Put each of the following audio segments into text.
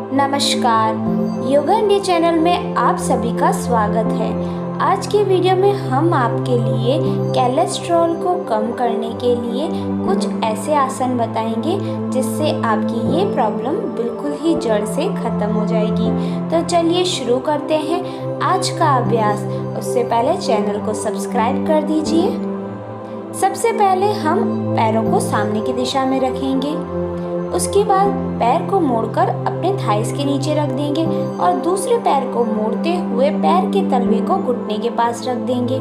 नमस्कार, yoga India channel में आप सभी का स्वागत है। आज के वीडियो में हम आपके लिए कोलेस्ट्रॉल को कम करने के लिए कुछ ऐसे आसन बताएंगे जिससे आपकी ये प्रॉब्लम बिल्कुल ही जड़ से ख़त्म हो जाएगी। तो चलिए शुरू करते हैं आज का अभ्यास। उससे पहले चैनल को सब्सक्राइब कर दीजिए। सबसे पहले हम पैरों को सामने की दिशा में रखेंगे। उसके बाद पैर को मोड़कर अपने थाइस के नीचे रख देंगे और दूसरे पैर को मोड़ते हुए पैर के तलवे को घुटने के पास रख देंगे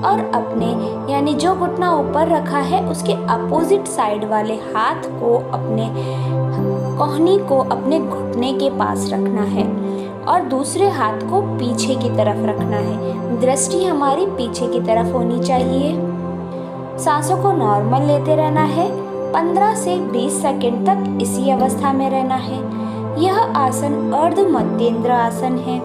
और अपने यानी जो घुटना ऊपर रखा है उसके अपोजिट साइड वाले हाथ को अपने कोहनी को अपने घुटने के पास रखना है और दूसरे हाथ को पीछे की तरफ रखना है। दृष्टि हमारी पीछे की तरफ होनी चाहिए। सांसों को नॉर्मल लेते रहना है। 15 से 20 सेकंड तक इसी अवस्था में रहना है। यह आसन अर्ध मध्येंद्र आसन है।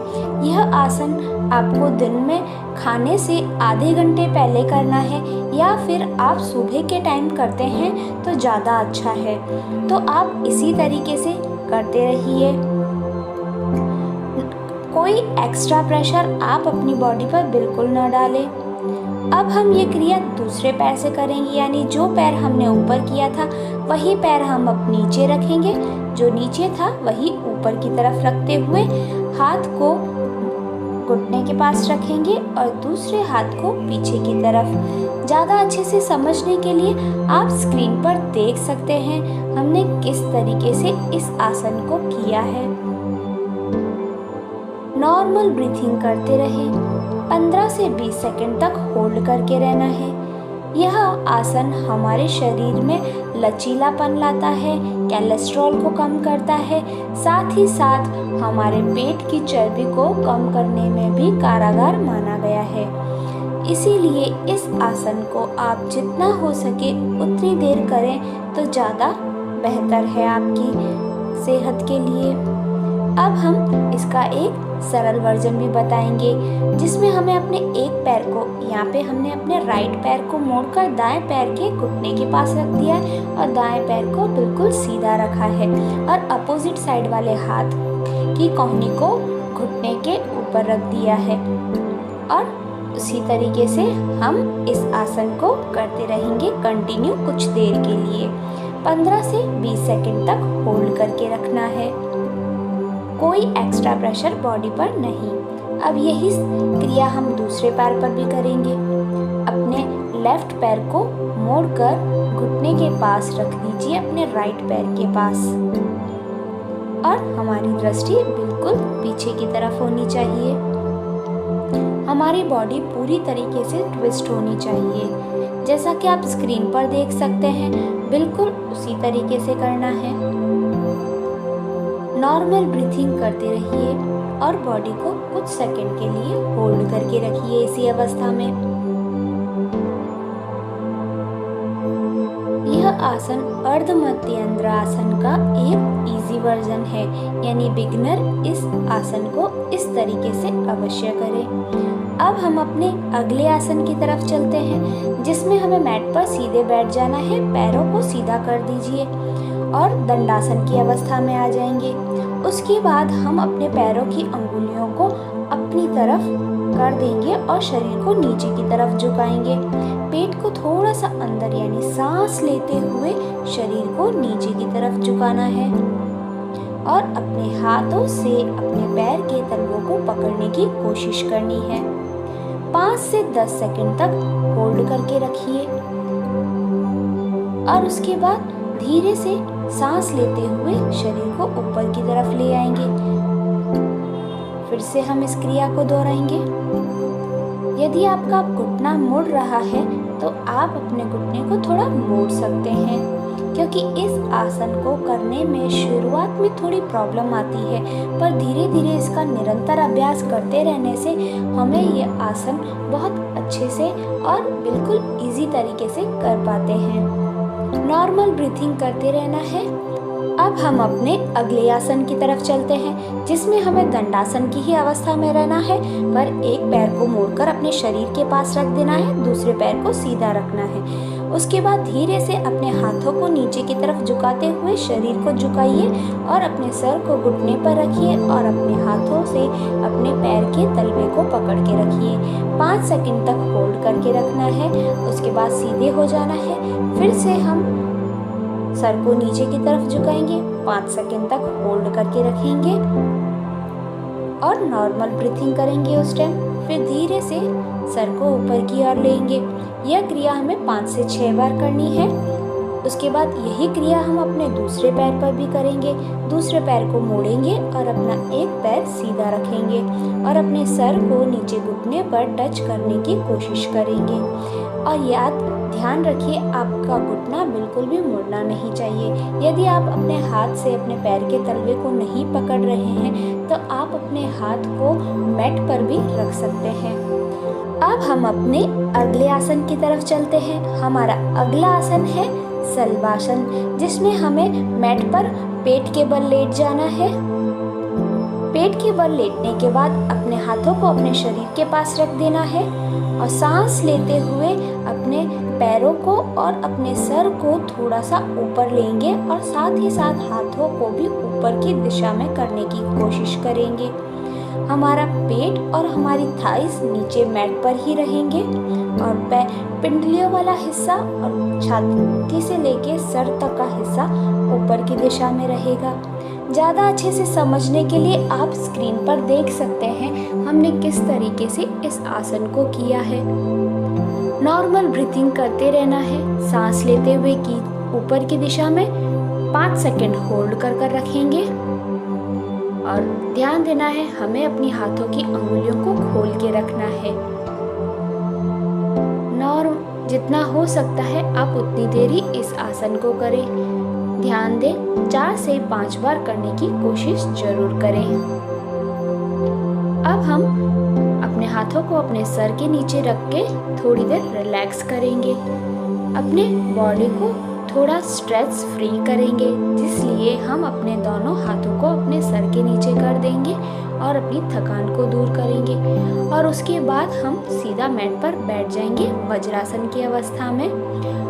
यह आसन आपको दिन में खाने से आधे घंटे पहले करना है या फिर आप सुबह के टाइम करते हैं तो ज़्यादा अच्छा है। तो आप इसी तरीके से करते रहिए। कोई एक्स्ट्रा प्रेशर आप अपनी बॉडी पर बिल्कुल न डालें। अब हम ये क्रिया दूसरे पैर से करेंगे, यानी जो पैर हमने ऊपर किया था वही पैर हम अब नीचे रखेंगे। जो नीचे था वही ऊपर की तरफ रखते हुए हाथ को घुटने के पास रखेंगे और दूसरे हाथ को पीछे की तरफ। ज़्यादा अच्छे से समझने के लिए आप स्क्रीन पर देख सकते हैं हमने किस तरीके से इस आसन को किया है। नॉर्मल ब्रीथिंग करते रहें। 15 से 20 सेकंड तक होल्ड करके रहना है। यह आसन हमारे शरीर में लचीलापन लाता है, कोलेस्ट्रॉल को कम करता है, साथ ही साथ हमारे पेट की चर्बी को कम करने में भी कारगर माना गया है। इसीलिए इस आसन को आप जितना हो सके उतनी देर करें तो ज़्यादा बेहतर है आपकी सेहत के लिए। अब हम इसका एक सरल वर्जन भी बताएंगे जिसमें हमें अपने एक पैर को यहाँ पे हमने अपने राइट पैर को मोड़कर दाएं पैर के घुटने के पास रख दिया है और दाएं पैर को बिल्कुल सीधा रखा है और अपोजिट साइड वाले हाथ की कोहनी को घुटने के ऊपर रख दिया है और उसी तरीके से हम इस आसन को करते रहेंगे कंटिन्यू कुछ देर के लिए। 15 से 20 सेकंड तक होल्ड करके रखना है। कोई एक्स्ट्रा प्रेशर बॉडी पर नहीं। अब यही क्रिया हम दूसरे पैर पर भी करेंगे। अपने लेफ्ट पैर को मोड़कर घुटने के पास रख दीजिए अपने राइट पैर के पास और हमारी दृष्टि बिल्कुल पीछे की तरफ होनी चाहिए। हमारी बॉडी पूरी तरीके से ट्विस्ट होनी चाहिए। जैसा कि आप स्क्रीन पर देख सकते हैं बिल्कुल उसी तरीके से करना है। नॉर्मल ब्रीथिंग करते रहिए और बॉडी को कुछ सेकंड के लिए होल्ड करके रखिए इसी अवस्था में। यह आसन अर्ध मध्येंद्र आसन का एक इजी वर्जन है, यानी बिगिनर इस आसन को इस तरीके से अवश्य करें। अब हम अपने अगले आसन की तरफ चलते हैं जिसमें हमें मैट पर सीधे बैठ जाना है। पैरों को सीधा कर दीजिए और दंडासन की अवस्था में आ जाएंगे। उसके बाद हम अपने पैरों की अंगुलियों को अपनी तरफ कर देंगे और शरीर को नीचे की तरफ झुकाएंगे। पेट को थोड़ा सा अंदर यानी सांस लेते हुए शरीर को नीचे की तरफ झुकाना है और अपने हाथों से अपने पैर के तलवों को पकड़ने की कोशिश करनी है। 5 से 10 सेकंड तक होल्ड करके रखिए और उसके बाद धीरे से सांस लेते हुए शरीर को ऊपर की तरफ ले आएंगे। फिर से हम इस क्रिया को दोहराएंगे। यदि आपका घुटना मुड़ रहा है तो आप अपने घुटने को थोड़ा मोड़ सकते हैं, क्योंकि इस आसन को करने में शुरुआत में थोड़ी प्रॉब्लम आती है, पर धीरे धीरे इसका निरंतर अभ्यास करते रहने से हमें यह आसन बहुत अच्छे से और बिल्कुल इजी तरीके से कर पाते हैं। नॉर्मल ब्रीथिंग करते रहना है। अब हम अपने अगले आसन की तरफ चलते हैं जिसमें हमें दंडासन की ही अवस्था में रहना है, पर एक पैर को मोड़कर अपने शरीर के पास रख देना है, दूसरे पैर को सीधा रखना है उसके बाद धीरे से अपने हाथों को नीचे की तरफ झुकाते हुए शरीर को झुकाइए और अपने सर को घुटने पर रखिए और अपने हाथों से अपने पैर के तलवे को पकड़ के रखिए। 5 सेकंड तक होल्ड करके रखना है। उसके बाद सीधे हो जाना है। फिर से हम सर को नीचे की तरफ झुकाएंगे, 5 सेकंड तक होल्ड करके रखेंगे और नॉर्मल ब्रीथिंग करेंगे उस टाइम। फिर धीरे से सर को ऊपर की ओर लेंगे। यह क्रिया हमें 5 से 6 बार करनी है। उसके बाद यही क्रिया हम अपने दूसरे पैर पर भी करेंगे। दूसरे पैर को मोड़ेंगे और अपना एक पैर सीधा रखेंगे और अपने सर को नीचे घुटने पर टच करने की कोशिश करेंगे। और ध्यान रखिए, आपका घुटना बिल्कुल भी मुड़ना नहीं चाहिए। यदि आप अपने हाथ से अपने पैर के तलवे को नहीं पकड़ रहे हैं तो आप अपने हाथ को मैट पर भी रख सकते हैं। अब हम अपने अगले आसन की तरफ चलते हैं। हमारा अगला आसन है शलभासन, जिसमें हमें मैट पर पेट के बल लेट जाना है। पेट के बल लेटने के बाद अपने हाथों को अपने शरीर के पास रख देना है और सांस लेते हुए अपने पैरों को और अपने सर को थोड़ा सा ऊपर लेंगे और साथ ही साथ हाथों को भी ऊपर की दिशा में करने की कोशिश करेंगे। हमारा पेट और हमारी थाइस नीचे मैट पर ही रहेंगे और पिंडलियों वाला हिस्सा और छाती से लेके सर तक का हिस्सा ऊपर की दिशा में रहेगा। ज़्यादा अच्छे से समझने के लिए आप स्क्रीन पर देख सकते हैं हमने किस तरीके से इस आसन को किया है। नॉर्मल ब्रीथिंग करते रहना है। सांस लेते हुए की ऊपर की दिशा में 5 सेकंड होल्ड कर रखेंगे और ध्यान देना है हमें अपनी हाथों की अंगुलियों को खोल के रखना है। जितना हो सकता है आप उतनी देर ही इस आसन को करें। ध्यान दें, 4 से 5 बार करने की कोशिश जरूर करें। अब हम अपने हाथों को अपने सर के नीचे रख के थोड़ी देर रिलैक्स करेंगे। अपने बॉडी को थोड़ा स्ट्रेस फ्री करेंगे, जिसलिए हम अपने दोनों हाथों को अपने सर के नीचे कर देंगे और अपनी थकान को दूर करेंगे। और उसके बाद हम सीधा मैट पर बैठ जाएंगे वज्रासन की अवस्था में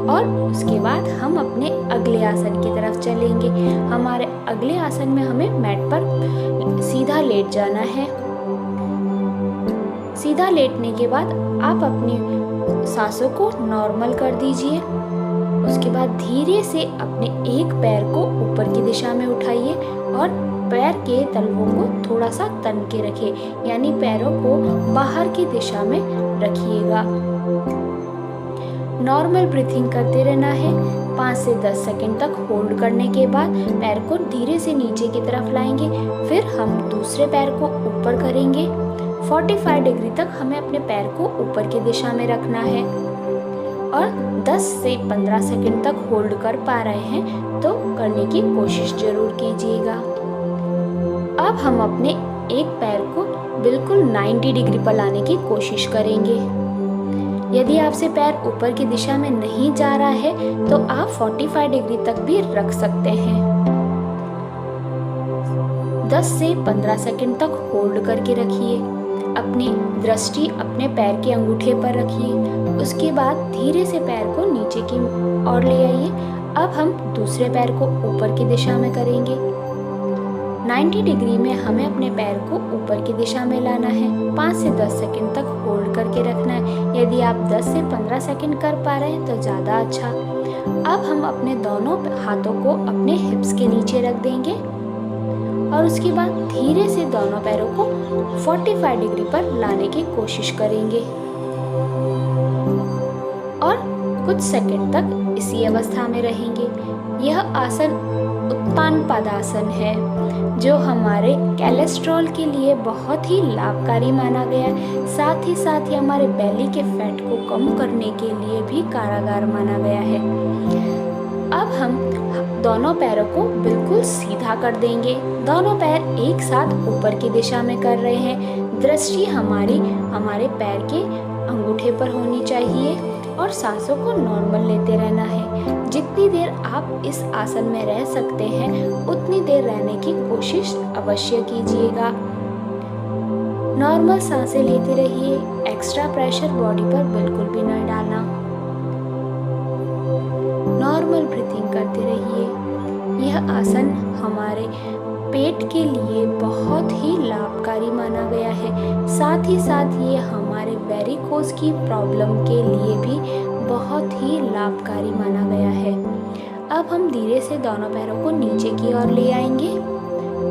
और उसके बाद हम अपने अगले आसन की तरफ चलेंगे। हमारे अगले आसन में हमें मैट पर सीधा लेट जाना है। सीधा लेटने के बाद आप अपनी सांसों को नॉर्मल कर दीजिए। उसके बाद धीरे से अपने एक पैर को ऊपर की दिशा में उठाइए और पैर के तलवों को थोड़ा सा तन के रखिए, यानी पैरों को बाहर की दिशा में रखिएगा। नॉर्मल ब्रीथिंग करते रहना है। 5 से 10 सेकंड तक होल्ड करने के बाद पैर को धीरे से नीचे की तरफ लाएंगे। फिर हम दूसरे पैर को ऊपर करेंगे। 45 डिग्री तक हमें अपने पैर को ऊपर की दिशा में रखना है और 10 से 15 सेकंड तक होल्ड कर पा रहे हैं तो करने की कोशिश जरूर कीजिएगा। अब हम अपने एक पैर को बिल्कुल 90 डिग्री पर लाने की कोशिश करेंगे। यदि आपसे पैर ऊपर की दिशा में नहीं जा रहा है तो आप 45 डिग्री तक भी रख सकते हैं। 10 से 15 सेकंड तक होल्ड करके रखिए। अपनी दृष्टि अपने पैर के अंगूठे पर रखिए। उसके बाद धीरे से पैर को नीचे की ओर ले आइए। अब हम दूसरे पैर को ऊपर की दिशा में करेंगे। 90 डिग्री में हमें अपने पैर को ऊपर की दिशा में लाना है। 5 से 10 सेकंड तक होल्ड करके रखना है। यदि आप 10 से 15 सेकंड कर पा रहे हैं तो ज़्यादा अच्छा। अब हम अपने दोनों हाथों को अपने हिप्स के नीचे रख देंगे और उसके बाद धीरे से दोनों पैरों को 45 डिग्री पर लाने की कोशिश करेंगे और कुछ सेकंड तक इसी अवस्था में रहेंगे। यह आसन उत्तान पदासन है जो हमारे कोलेस्ट्रॉल के लिए बहुत ही लाभकारी माना गया है। साथ ही हमारे बेली के फैट को कम करने के लिए भी कारगर माना गया है। अब हम दोनों पैरों को बिल्कुल सीधा कर देंगे। दोनों पैर एक साथ ऊपर की दिशा में कर रहे हैं। दृष्टि हमारे पैर के अंगूठे पर होनी चाहिए और सांसों को नॉर्मल लेते रहना है। जितनी देर आप इस आसन में रह सकते हैं उतनी देर रहने की कोशिश अवश्य कीजिएगा। नॉर्मल सांसें लेते रहिए। एक्स्ट्रा प्रेशर बॉडी पर बिल्कुल भी न डालना। करते रहिए। यह आसन हमारे पेट के लिए बहुत ही लाभकारी माना गया है। साथ ही साथ ये हमारे वेरिकोज की प्रॉब्लम के लिए भी बहुत ही लाभकारी माना गया है। अब हम धीरे से दोनों पैरों को नीचे की ओर ले आएंगे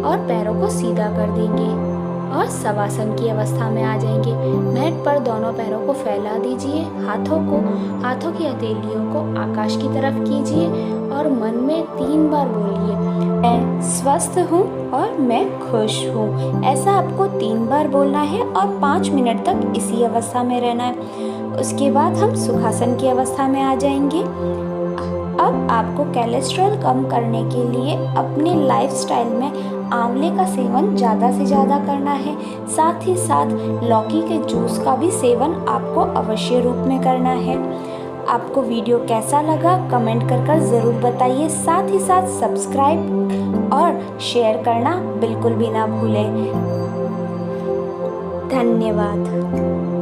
और पैरों को सीधा कर देंगे और शवासन की अवस्था में आ जाएंगे। मैट पर दोनों पैरों को फैला दीजिए, हाथों की हथेलियों को आकाश की तरफ कीजिए और मन में 3 बार बोलिए, मैं स्वस्थ हूँ और मैं खुश हूँ। ऐसा आपको 3 बार बोलना है और 5 मिनट तक इसी अवस्था में रहना है। उसके बाद हम सुखासन की अवस्था में आ जाएंगे। अब आपको कोलेस्ट्रॉल कम करने के लिए अपने लाइफस्टाइल में आंवले का सेवन ज़्यादा से ज़्यादा करना है। साथ ही साथ लौकी के जूस का भी सेवन आपको अवश्य रूप में करना है। आपको वीडियो कैसा लगा कमेंट कर ज़रूर बताइए। साथ ही साथ सब्सक्राइब और शेयर करना बिल्कुल भी ना भूलें। धन्यवाद।